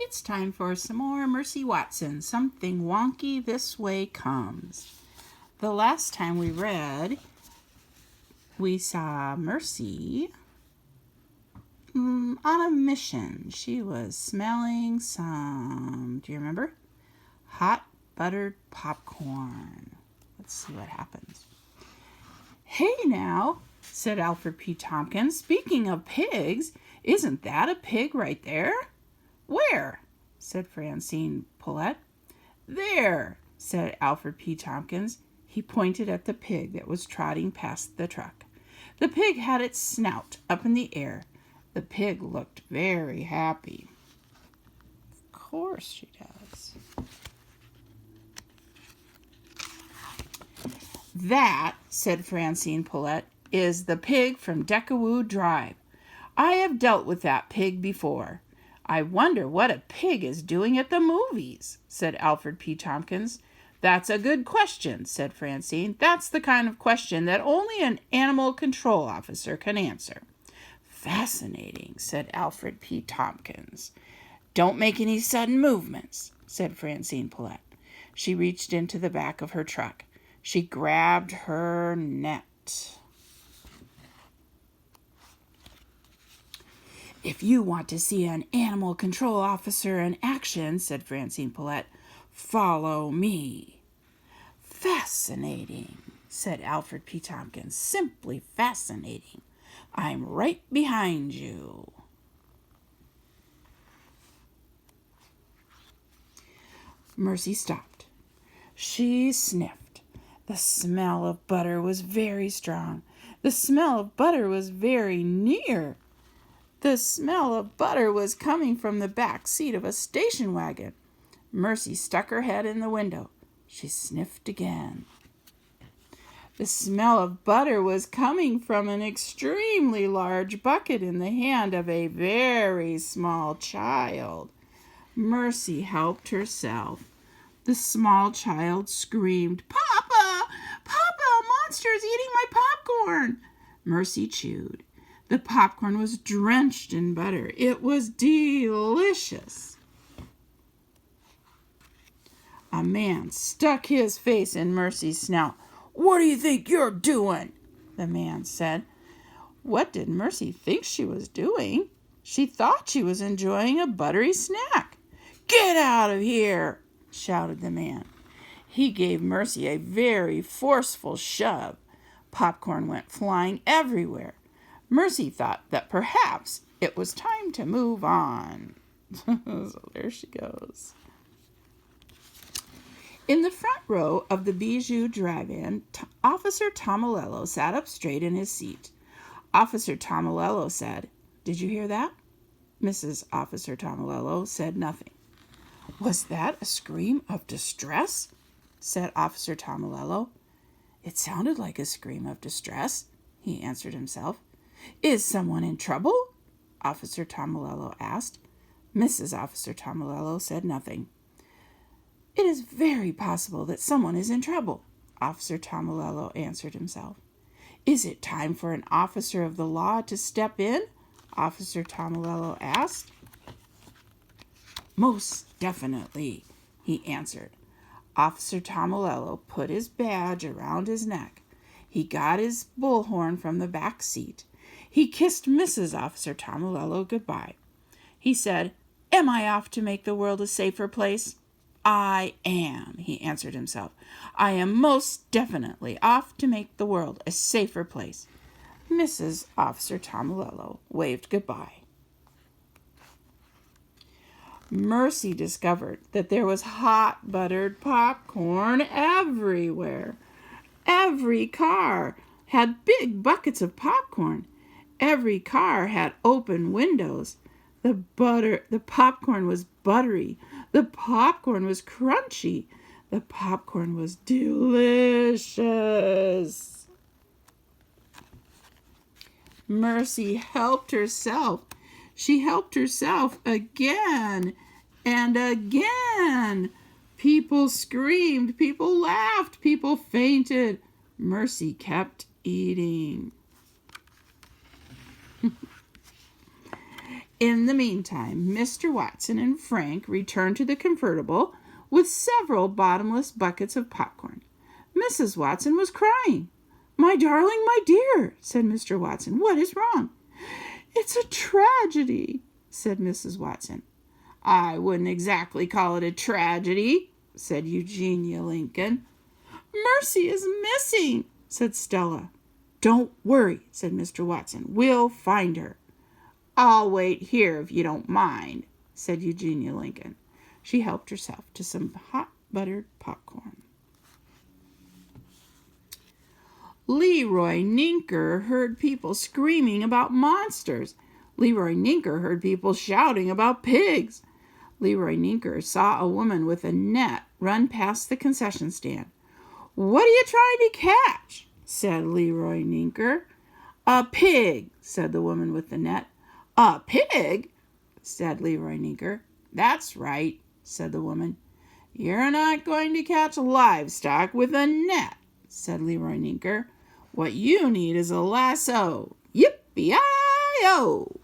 it's time for some more Mercy Watson. Something wonky this way comes. The last time we read, we saw Mercy on a mission. She was smelling some, do you remember? Hot buttered popcorn. Let's see what happens. Hey now, said Alfred P. Tompkins. Speaking of pigs, isn't that a pig right there? Where? Said Francine Paulette. There, said Alfred P. Tompkins. He pointed at the pig that was trotting past the truck. The pig had its snout up in the air. The pig looked very happy. Of course she does. That, said Francine Paulette, is the pig from Decawoo Drive. I have dealt with that pig before. I wonder what a pig is doing at the movies, said Alfred P. Tompkins. That's a good question, said Francine. That's the kind of question that only an animal control officer can answer. Fascinating, said Alfred P. Tompkins. Don't make any sudden movements, said Francine Paulette. She reached into the back of her truck. She grabbed her net. If you want to see an animal control officer in action, said Francine Paulette, follow me. Fascinating, said Alfred P. Tompkins. Simply fascinating. I'm right behind you. Mercy stopped. She sniffed. The smell of butter was very strong. The smell of butter was very near. The smell of butter was coming from the back seat of a station wagon. Mercy stuck her head in the window. She sniffed again. The smell of butter was coming from an extremely large bucket in the hand of a very small child. Mercy helped herself. The small child screamed, Papa! Papa, a monster is eating my popcorn! Mercy chewed. The popcorn was drenched in butter. It was delicious. A man stuck his face in Mercy's snout. What do you think you're doing? The man said. What did Mercy think she was doing? She thought she was enjoying a buttery snack. Get out of here, shouted the man. He gave Mercy a very forceful shove. Popcorn went flying everywhere. Mercy thought that perhaps it was time to move on. So there she goes. In the front row of the Bijou Drive-In, Officer Tomilello sat up straight in his seat. Officer Tomilello said, Did you hear that? Mrs. Officer Tomilello said nothing. Was that a scream of distress? Said Officer Tomilello. It sounded like a scream of distress, he answered himself. Is someone in trouble? Officer Tomilello asked. Mrs. Officer Tomilello said nothing. It is very possible that someone is in trouble, Officer Tomilello answered himself. Is it time for an officer of the law to step in? Officer Tomilello asked. Most definitely, he answered. Officer Tomilello put his badge around his neck. He got his bullhorn from the back seat. He kissed Mrs. Officer Tomilello goodbye. He said, Am I off to make the world a safer place? I am, he answered himself. I am most definitely off to make the world a safer place. Mrs. Officer Tomilello waved goodbye. Mercy discovered that there was hot buttered popcorn everywhere. Every car had big buckets of popcorn. Every car had open windows. The popcorn was buttery. The popcorn was crunchy. The popcorn was delicious. Mercy helped herself. She helped herself again and again. People screamed. People laughed. People fainted. Mercy kept eating. In the meantime, Mr. Watson and Frank returned to the convertible with several bottomless buckets of popcorn. Mrs. Watson was crying. "My darling, my dear," said Mr. Watson, "what is wrong?" "It's a tragedy," said Mrs. Watson. "I wouldn't exactly call it a tragedy," said Eugenia Lincoln. "Mercy is missing," said Stella. "Don't worry," said Mr. Watson. "We'll find her." "I'll wait here if you don't mind," said Eugenia Lincoln. She helped herself to some hot buttered popcorn. Leroy Ninker heard people screaming about monsters. Leroy Ninker heard people shouting about pigs. Leroy Ninker saw a woman with a net run past the concession stand. "What are you trying to catch?" said Leroy Ninker. "A pig," said the woman with the net. "A pig?" said Leroy Ninker. "That's right," said the woman. "You're not going to catch livestock with a net," said Leroy Ninker. "What you need is a lasso. Yippee-i-o!"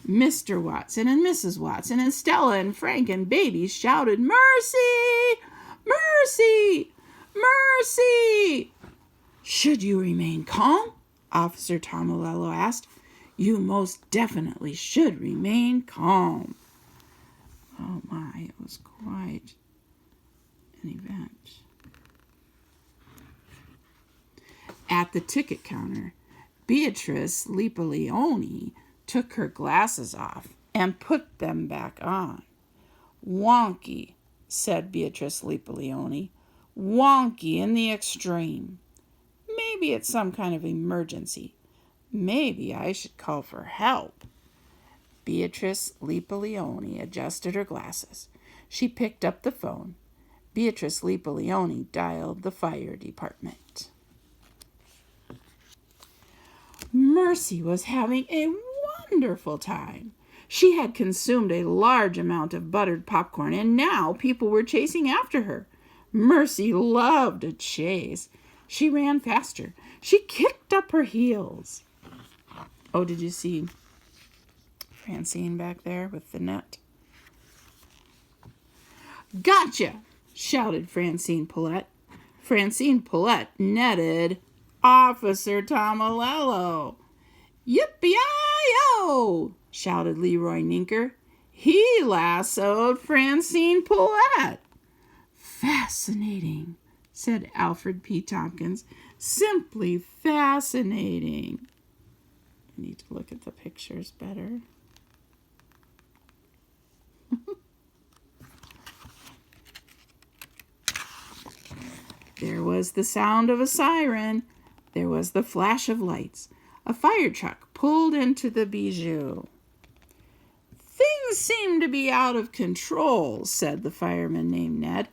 Mr. Watson and Mrs. Watson and Stella and Frank and Baby shouted, "Mercy! Mercy! Mercy!" "Should you remain calm?" Officer Tomolello asked. "You most definitely should remain calm." Oh my, it was quite an event. At the ticket counter, Beatrice Leone took her glasses off and put them back on. "Wonky," said Beatrice Leone. "Wonky in the extreme. Maybe it's some kind of emergency. Maybe I should call for help." Beatrice Leone adjusted her glasses. She picked up the phone. Beatrice Leone dialed the fire department. Mercy was having a wonderful time. She had consumed a large amount of buttered popcorn, and now people were chasing after her. Mercy loved a chase. She ran faster. She kicked up her heels. Oh, did you see Francine back there with the net? "Gotcha!" shouted Francine Poulette. Francine Poulette netted Officer Tomolello. "Yippee-i-o!" shouted Leroy Ninker. He lassoed Francine Poulette. "Fascinating," said Alfred P. Tompkins. "Simply fascinating." I need to look at the pictures better. There was the sound of a siren. There was the flash of lights. A fire truck pulled into the bijou. "Things seem to be out of control," said the fireman named Ned.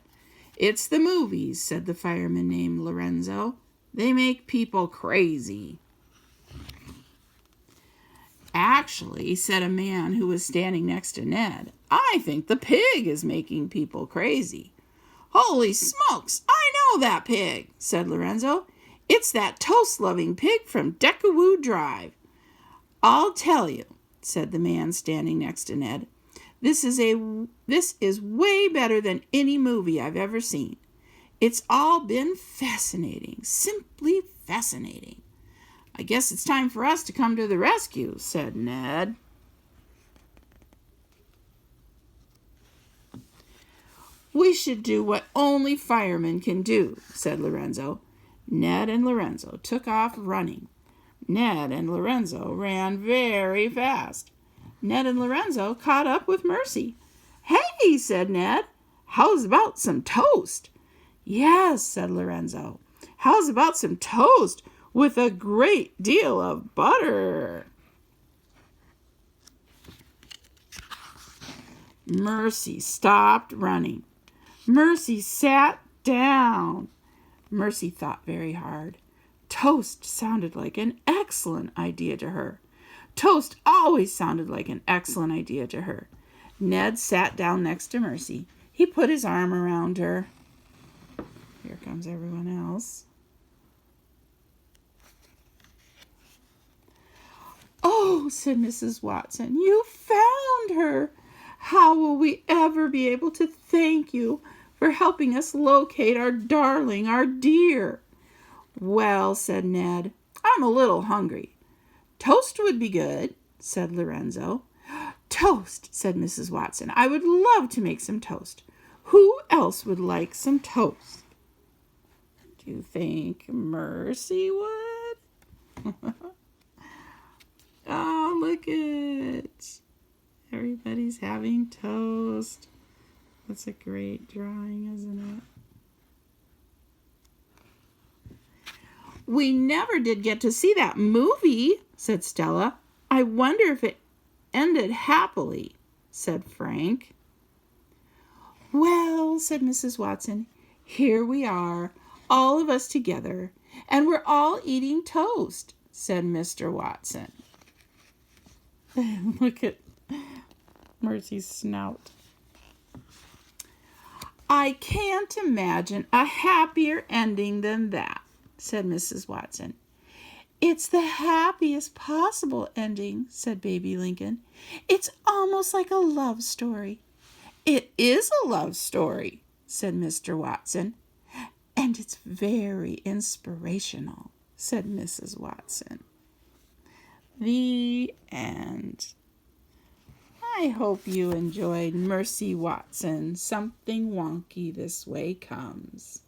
"It's the movies," said the fireman named Lorenzo. "They make people crazy." "Actually," said a man who was standing next to Ned, "I think the pig is making people crazy." "Holy smokes, I know that pig," said Lorenzo. "It's that toast-loving pig from Decawoo Drive." "I'll tell you," said the man standing next to Ned. This is way better than any movie I've ever seen. It's all been fascinating, simply fascinating." "I guess it's time for us to come to the rescue," said Ned. "We should do what only firemen can do," said Lorenzo. Ned and Lorenzo took off running. Ned and Lorenzo ran very fast. Ned and Lorenzo caught up with Mercy. "Hey," said Ned, "how's about some toast?" "Yes," said Lorenzo. "How's about some toast with a great deal of butter?" Mercy stopped running. Mercy sat down. Mercy thought very hard. Toast sounded like an excellent idea to her. Toast always sounded like an excellent idea to her. Ned sat down next to Mercy. He put his arm around her. Here comes everyone else. "Oh," said Mrs. Watson, "you found her! How will we ever be able to thank you for helping us locate our darling, our dear?" "Well," said Ned, "I'm a little hungry." "Toast would be good," said Lorenzo. "Toast," said Mrs. Watson. "I would love to make some toast. Who else would like some toast?" Do you think Mercy would? Oh, look it. Everybody's having toast. That's a great drawing, isn't it? "We never did get to see that movie," said Stella. "I wonder if it ended happily," said Frank. "Well," said Mrs. Watson, "here we are, all of us together, and we're all eating toast," said Mr. Watson. Look at Mercy's snout. "I can't imagine a happier ending than that," said Mrs. Watson. "It's the happiest possible ending," said Baby Lincoln. "It's almost like a love story." "It is a love story," said Mr. Watson. "And it's very inspirational," said Mrs. Watson. The end. I hope you enjoyed Mercy Watson, Something Wonky This Way Comes.